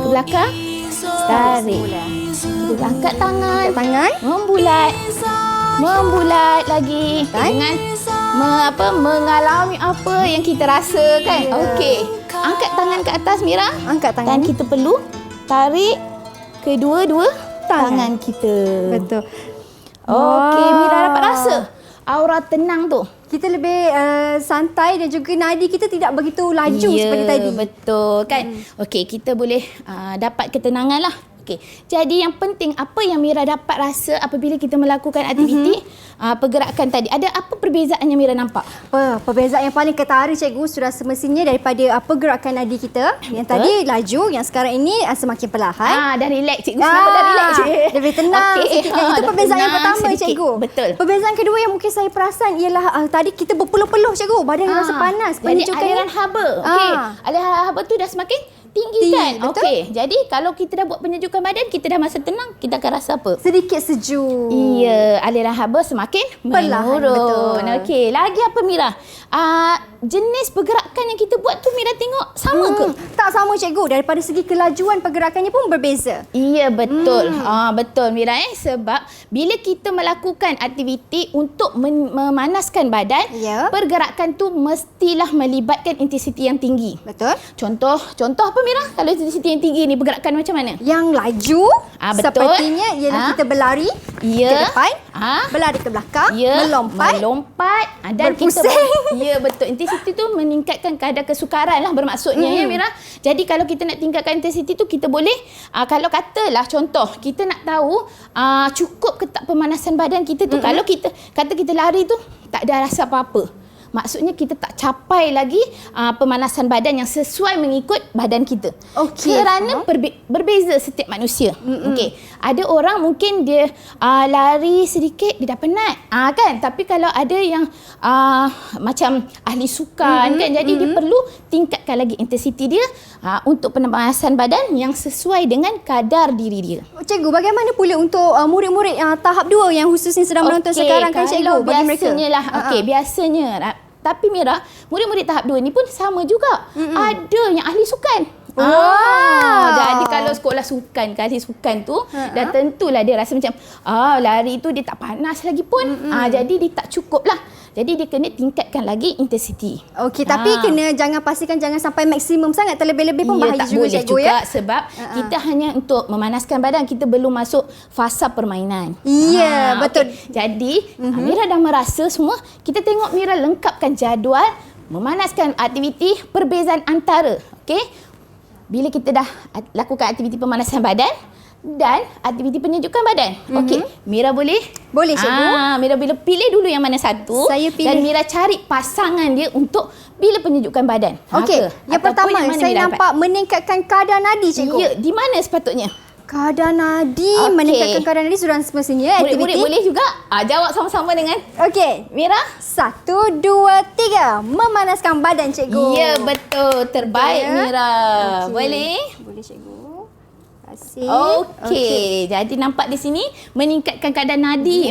Ke belakang. Tarik. Kita angkat tangan. Membulat. Membulat lagi. Dengan mengalami apa yang kita rasa kan. Okey. Angkat tangan ke atas Mira. Angkat tangan. Dan kita perlu tarik kedua-dua tangan kita. Betul. Okey, Mira dapat rasa aura tenang tu. Kita lebih santai dan juga nadi kita tidak begitu laju seperti tadi. Betul kan. Okey, kita boleh dapat ketenangan lah. Okey. Jadi yang penting apa yang Mira dapat rasa apabila kita melakukan aktiviti pergerakan tadi. Ada apa perbezaan yang Mira nampak? Perbezaan yang paling ketarik cikgu sudah semestinya daripada pergerakan nadi kita. Yang tadi laju, yang sekarang ini semakin perlahan. Dah relax cikgu. Kenapa dah relax? Lebih tenang sikit. Itu perbezaan yang pertama sedikit. cikgu. Betul. Perbezaan kedua yang mungkin saya perasan ialah tadi kita berpeluh-peluh cikgu. Badan rasa panas. Jadi aliran haba. Okey. Aliran haba tu dah semakin tinggi kan? Okey. Jadi kalau kita dah buat penyejukan badan, kita dah masa tenang, kita akan rasa apa? Sedikit sejuk. Iya, aliran haba semakin menurun. Okey, lagi apa Mira? Jenis pergerakan yang kita buat tu Mira tengok sama ke? Tak sama cikgu. Daripada segi kelajuan pergerakannya pun berbeza. Iya, betul. Betul Mira sebab bila kita melakukan aktiviti untuk memanaskan badan, pergerakan tu mestilah melibatkan intensiti yang tinggi. Betul. Contoh apa Mira? Kalau intensiti yang tinggi ni pergerakan macam mana? Yang laju betul. Sepertinya ialah kita berlari ke depan, berlari ke belakang, melompat dan berpusing. Ya, betul. Intensiti tu meningkatkan kadar kesukaran lah bermaksudnya ya Mira. Jadi kalau kita nak tingkatkan intensiti tu kita boleh kalau katalah contoh kita nak tahu cukup ke tak pemanasan badan kita tu. Kalau kita kata kita lari tu tak ada rasa apa-apa. maksudnya kita tak capai lagi pemanasan badan yang sesuai mengikut badan kita. Kerana berbeza setiap manusia. Okey, ada orang mungkin dia lari sedikit dia dah penat. Kan? Tapi kalau ada yang macam ahli sukan kan, jadi dia perlu tingkatkan lagi intensiti dia untuk pemanasan badan yang sesuai dengan kadar diri dia. Cikgu, bagaimana pula untuk murid-murid tahap 2 yang khususnya sedang menonton sekarang kan cikgu, bagi mereka? Biasanya lah, biasanya. Tapi Mira, murid-murid tahap 2 ni pun sama juga. Ada yang ahli sukan. Jadi kalau sekolah sukan, ahli sukan tu, dah tentulah dia rasa macam lari tu dia tak panas lagi pun. Jadi dia tak cukup lah. Jadi dia kena tingkatkan lagi intensiti. Okey, tapi pastikan jangan sampai maksimum sangat, terlebih-lebih pun bahaya tak juga boleh cikgu juga, sebab kita hanya untuk memanaskan badan, kita belum masuk fasa permainan. Ya, betul. Okay. Jadi Mira dah merasa semua, kita tengok Mira lengkapkan jadual memanaskan aktiviti perbezaan antara, okey, bila kita dah lakukan aktiviti pemanasan badan dan aktiviti penyejukan badan. Okey, Mira boleh? Boleh, cikgu. Mira bila pilih dulu yang mana satu. Saya pilih. Dan Mira cari pasangan dia untuk bila penyejukan badan. Okey, yang pertama saya nampak meningkatkan kadar nadi, cikgu. Ya, di mana sepatutnya? Kadar nadi, meningkatkan kadar nadi sudah semestinya. Murid-murid boleh juga jawab sama-sama dengan Okey, Mira. 1, 2, 3. Memanaskan badan, cikgu. Ya, betul. Terbaik, Mira. Boleh? Boleh, cikgu. Okey. Jadi nampak di sini meningkatkan kadar nadi.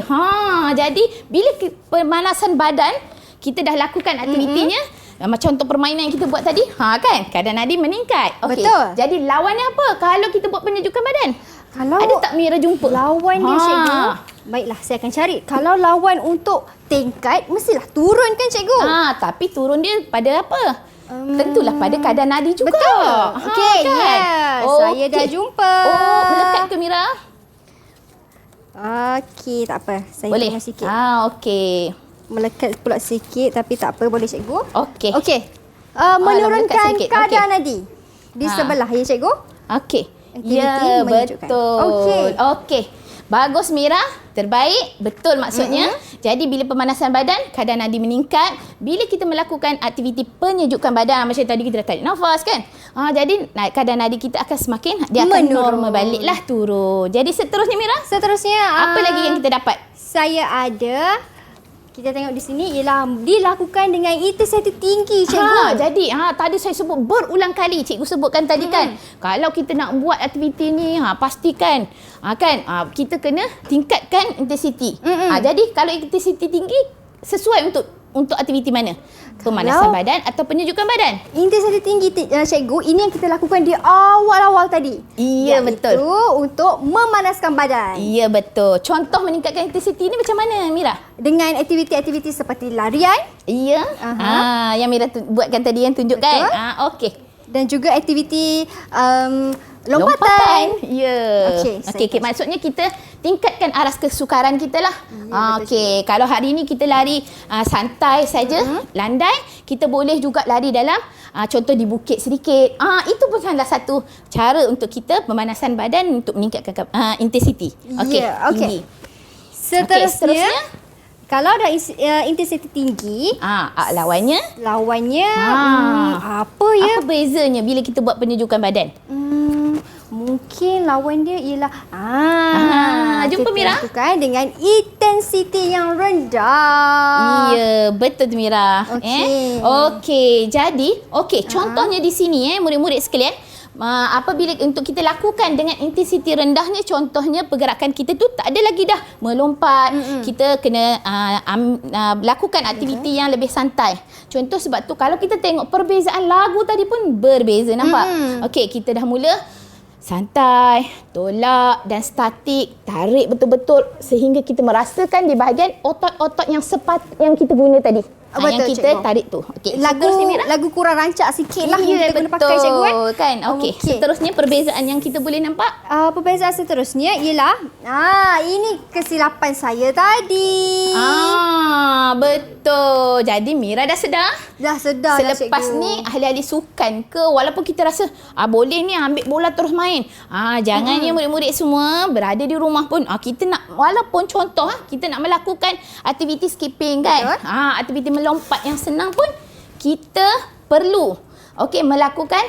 Jadi bila pemanasan badan kita dah lakukan aktivitinya, macam contoh permainan yang kita buat tadi, kan? Kadar nadi meningkat. Okey. Betul. Jadi lawannya apa kalau kita buat penyejukan badan? Kalau ada tak Mira jumpa lawan dia, cikgu? Baiklah, saya akan cari. Kalau lawan untuk tingkat, mestilah turun kan, cikgu? Tapi turun dia pada apa? Tentulah pada kadar nadi juga. Betul. Okey, kan? Saya dah jumpa. Melekat ke Mira? Okey, tak apa. Saya boleh tengok sikit. Okey. Melekat pula sikit, tapi tak apa, boleh, cikgu. Okey. Menurunkan kadar nadi di sebelah, ya, cikgu? Okey. Ya, betul. Okey. Bagus, Mira. Terbaik. Betul maksudnya. Jadi bila pemanasan badan, kadar nadi meningkat. Bila kita melakukan aktiviti penyejukan badan, macam tadi kita dah tarik nafas kan. Jadi kadar nadi kita akan semakin, dia akan normal baliklah, turun. Jadi seterusnya, Mira. Apa lagi yang kita dapat? Saya ada, kita tengok di sini, ialah dilakukan dengan intensitas tinggi, cikgu. Jadi tadi saya sebut berulang kali, cikgu sebutkan tadi kan. Kalau kita nak buat aktiviti ni, pastikan kita kena tingkatkan intensiti. Jadi kalau intensiti tinggi, sesuai untuk aktiviti mana? Pemanasan badan atau penyejukan badan? Intensitas tinggi, cikgu, ini yang kita lakukan di awal-awal tadi. Ya, betul. Itu untuk memanaskan badan. Ya, betul. Contoh meningkatkan intensiti ni macam mana, Mira? Dengan aktiviti-aktiviti seperti larian. Ya. Yang Mira buatkan tadi, yang tunjukkan. Okey. Dan juga aktiviti lompatan. Ya. Okey, maksudnya kita tingkatkan aras kesukaran kita lah. Okey, kalau hari ini kita lari santai saja, landai, kita boleh juga lari dalam contoh di bukit sedikit. Itu pun salah satu cara untuk kita pemanasan badan untuk meningkatkan intensiti. Okey. Okey. Seterusnya, kalau dah intensiti tinggi, lawannya apa ya? Apa bezanya bila kita buat penyejukan badan? Mungkin lawan dia ialah jumpa Mira dengan intensiti yang rendah. Ya, betul tu, Mira. Okey. Jadi, contohnya di sini murid-murid sekalian, apabila untuk kita lakukan dengan intensiti rendahnya, contohnya pergerakan kita tu tak ada lagi dah melompat. Kita kena lakukan aktiviti yang lebih santai. Contoh sebab tu kalau kita tengok perbezaan lagu tadi pun berbeza, nampak? Okey, kita dah mula santai, tolak dan statik, tarik betul-betul sehingga kita merasakan di bahagian otot-otot yang kita guna tadi. Yang kita tarik tu. Okey. Lagu kurang rancak sikit lah yang kita guna pakai, cikgu kan. Okey. Seterusnya perbezaan yang kita boleh nampak. Perbezaan seterusnya ialah ini kesilapan saya tadi. Betul. Jadi Mira dah sedar. Selepas cikgu. ni ahli-ahli sukan ke, walaupun kita rasa boleh ni ambil bola terus main. Jangan ya murid-murid semua berada di rumah pun kita nak, walaupun contoh kita nak melakukan aktiviti skipping kan. Aktiviti melompat yang senang pun kita perlu melakukan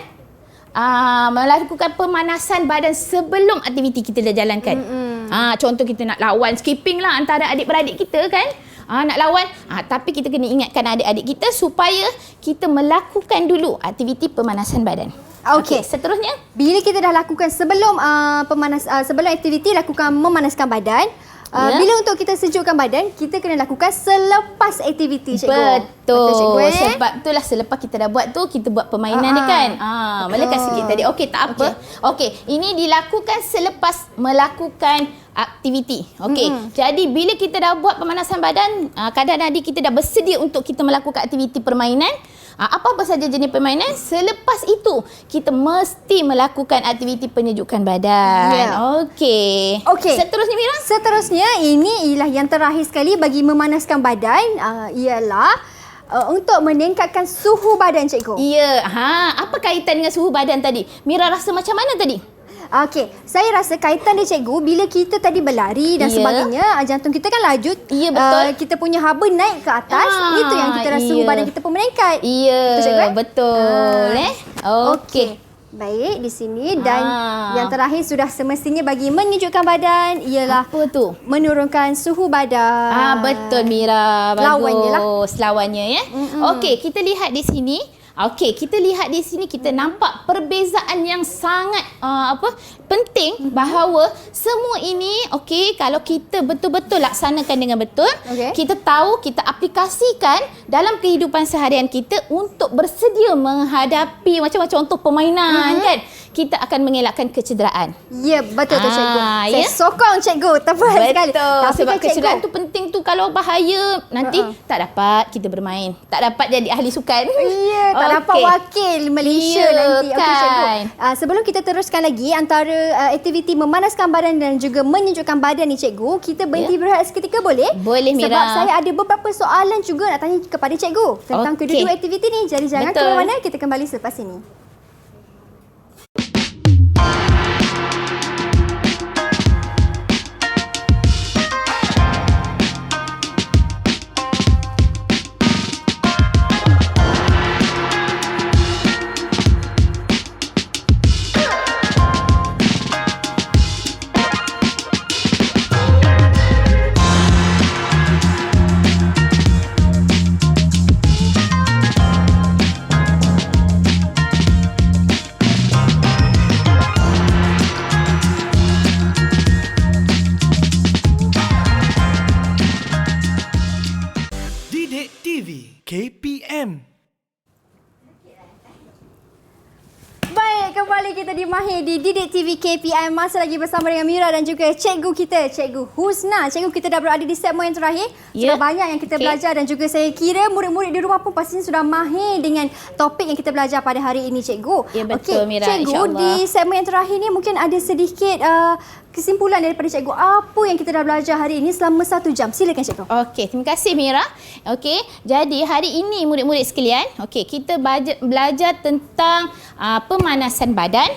pemanasan badan sebelum aktiviti kita dah jalankan. Contoh kita nak lawan skipping lah antara adik-beradik kita kan. Nak lawan. Tapi kita kena ingatkan adik-adik kita supaya kita melakukan dulu aktiviti pemanasan badan. Okey. Seterusnya, bila kita dah lakukan sebelum sebelum aktiviti lakukan memanaskan badan. Bila untuk kita sejukkan badan, kita kena lakukan selepas aktiviti, cikgu. Betul Cikgu, Sebab itulah selepas kita dah buat tu, kita buat permainan dia kan. Melekat sikit tadi. Okey, tak apa. Okey, ini dilakukan selepas melakukan aktiviti. Okey. Jadi bila kita dah buat pemanasan badan, keadaan nadi kita dah bersedia untuk kita melakukan aktiviti permainan. Apa-apa saja jenis permainan, selepas itu kita mesti melakukan aktiviti penyejukan badan. Okey. Seterusnya, Mira? Seterusnya, ini ialah yang terakhir sekali bagi memanaskan badan, ialah untuk meningkatkan suhu badan, cikgu. Ya. Apa kaitan dengan suhu badan tadi? Mira rasa macam mana tadi? Okey, saya rasa kaitan dia, cikgu, bila kita tadi berlari dan sebagainya, jantung kita kan laju. Ya, betul. Kita punya haba naik ke atas, itu yang kita rasa suhu badan kita pun meningkat. Ya, betul, cikgu? Betul. Okey. Baik, di sini dan yang terakhir sudah semestinya bagi menyejukkan badan ialah apa tu? Menurunkan suhu badan. Betul, Mira. Bagus. Lawannya ya. Okey, kita lihat di sini. Kita lihat di sini, kita nampak perbezaan yang sangat penting bahawa semua ini kalau kita betul-betul laksanakan dengan betul, kita tahu, kita aplikasikan dalam kehidupan seharian kita untuk bersedia menghadapi macam-macam contoh permainan kan, kita akan mengelakkan kecederaan. Ya, betul tu, cikgu. Saya sokong, cikgu. Tepat sekali. Tapi sebab kecederaan tu penting tu, kalau bahaya nanti tak dapat kita bermain, tak dapat jadi ahli sukan. Ya, tak dapat wakil Malaysia nanti. Okey, cikgu. Sebelum kita teruskan lagi antara aktiviti memanaskan badan dan juga menyejukkan badan ni, cikgu, kita berhenti berehat seketika boleh? Boleh, Mira. Sebab saya ada beberapa soalan juga nak tanya kepada cikgu tentang kedua-dua aktiviti ni. Jadi jangan ke mana-mana, kita kembali selepas ini. Didik TV KPM. Baik, kembali kita di Mahir di Didik TV KPM. Masih lagi bersama dengan Mira dan juga cikgu kita, Cikgu Husna. Cikgu, kita dah berada di segmen yang terakhir. Sudah banyak yang kita belajar dan juga saya kira murid-murid di rumah pun pastinya sudah mahir dengan topik yang kita belajar pada hari ini, cikgu. Ya, betul, Mira, cikgu, di segmen yang terakhir ni mungkin ada sedikit kesimpulan daripada cikgu. Apa yang kita dah belajar hari ini selama 1 jam? Silakan, cikgu. Okey, terima kasih, Mira. Okey, jadi hari ini murid-murid sekalian, kita belajar tentang pemanasan badan,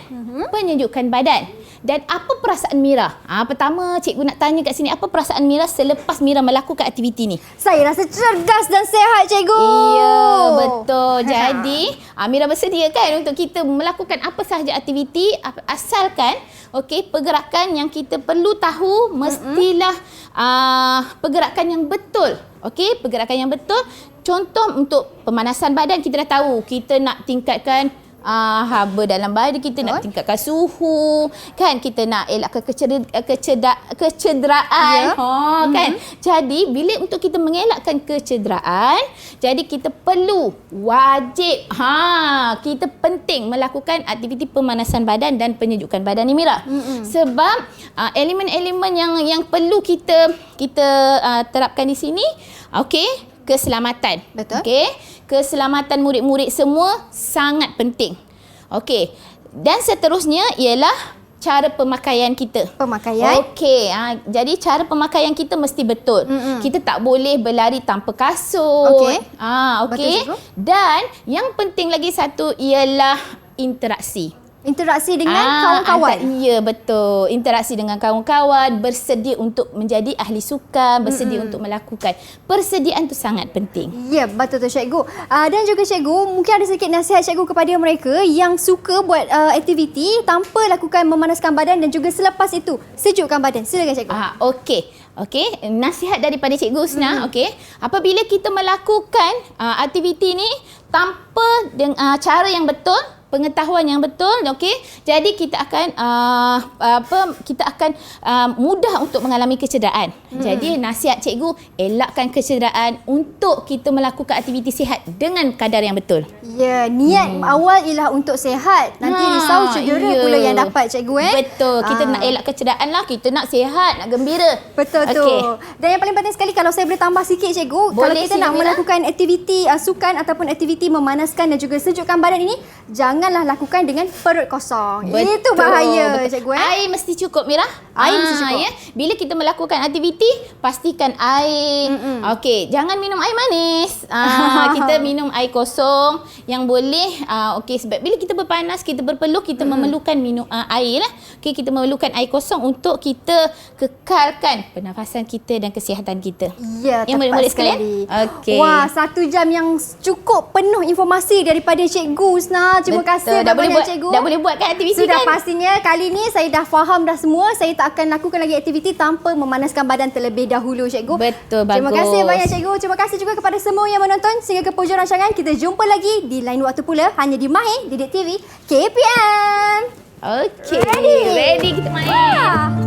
penyejukan badan. Dan apa perasaan Mira? Pertama, cikgu nak tanya kat sini, apa perasaan Mira selepas Mira melakukan aktiviti ni? Saya rasa cergas dan sihat, cikgu. Ya, betul. Jadi, Mira bersedia kan untuk kita melakukan apa sahaja aktiviti, asalkan pergerakan yang kita perlu tahu mestilah pergerakan yang betul. Pergerakan yang betul. Contoh untuk pemanasan badan, kita dah tahu kita nak tingkatkan haba dalam badan kita, nak tingkatkan suhu kan, kita nak elakkan kecederaan kan. Jadi bila untuk kita mengelakkan kecederaan, jadi kita perlu wajib kita penting melakukan aktiviti pemanasan badan dan penyejukan badan ni, Mira. Sebab elemen-elemen yang perlu kita terapkan di sini, keselamatan. Betul. Keselamatan murid-murid semua sangat penting. Dan seterusnya ialah cara pemakaian kita. Pemakaian. Jadi cara pemakaian kita mesti betul. Kita tak boleh berlari tanpa kasut. Betul, cikgu. Dan yang penting lagi satu ialah interaksi. Interaksi dengan kawan-kawan. Ya, betul. Interaksi dengan kawan-kawan, bersedia untuk menjadi ahli sukan, bersedia untuk melakukan. Persediaan tu sangat penting. Ya, betul tu cikgu. Dan juga cikgu, mungkin ada sedikit nasihat cikgu kepada mereka yang suka buat aktiviti tanpa lakukan memanaskan badan dan juga selepas itu sejukkan badan. Silakan cikgu. Okey, nasihat daripada Cikgu Husna. Okey, apabila kita melakukan aktiviti ni tanpa dengan cara yang betul, pengetahuan yang betul, okey. Jadi kita akan mudah untuk mengalami kecederaan. Jadi nasihat cikgu, elakkan kecederaan untuk kita melakukan aktiviti sihat dengan kadar yang betul. Ya, niat awal ialah untuk sihat. Nanti risau cedera pula yang dapat cikgu Betul. Kita nak elak kecederaan lah, kita nak sihat, nak gembira. Betul tu. Dan yang paling penting sekali, kalau saya boleh tambah sikit cikgu, kalau kita nak melakukan aktiviti sukan ataupun aktiviti memanaskan dan juga sejukkan badan ini, janganlah lakukan dengan perut kosong. Betul. Itu bahaya cikgu. Air mesti cukup, Mira. Air mesti cukup. Ya. Bila kita melakukan aktiviti, pastikan air. Okey, jangan minum air manis. Kita minum air kosong yang boleh. Okey, sebab bila kita berpanas, kita berpeluh, kita memerlukan minum air lah. Okey, kita memerlukan air kosong untuk kita kekalkan pernafasan kita dan kesihatan kita. Ya, yang tepat sekali. Okey. Wah, 1 jam yang cukup penuh informasi daripada Cikgu Husna. Terima kasih banyak cikgu. Dah boleh buat kan aktiviti Sudah kan? pastinya kali ni saya dah faham dah semua. Saya tak akan lakukan lagi aktiviti tanpa memanaskan badan terlebih dahulu cikgu. Betul, bagus. Terima kasih banyak cikgu. Terima kasih juga kepada semua yang menonton. Sehingga ke penghujung rancangan, kita jumpa lagi di lain waktu pula hanya di Mahir Didik TV KPM. Okey. Ready Kita main. Wah.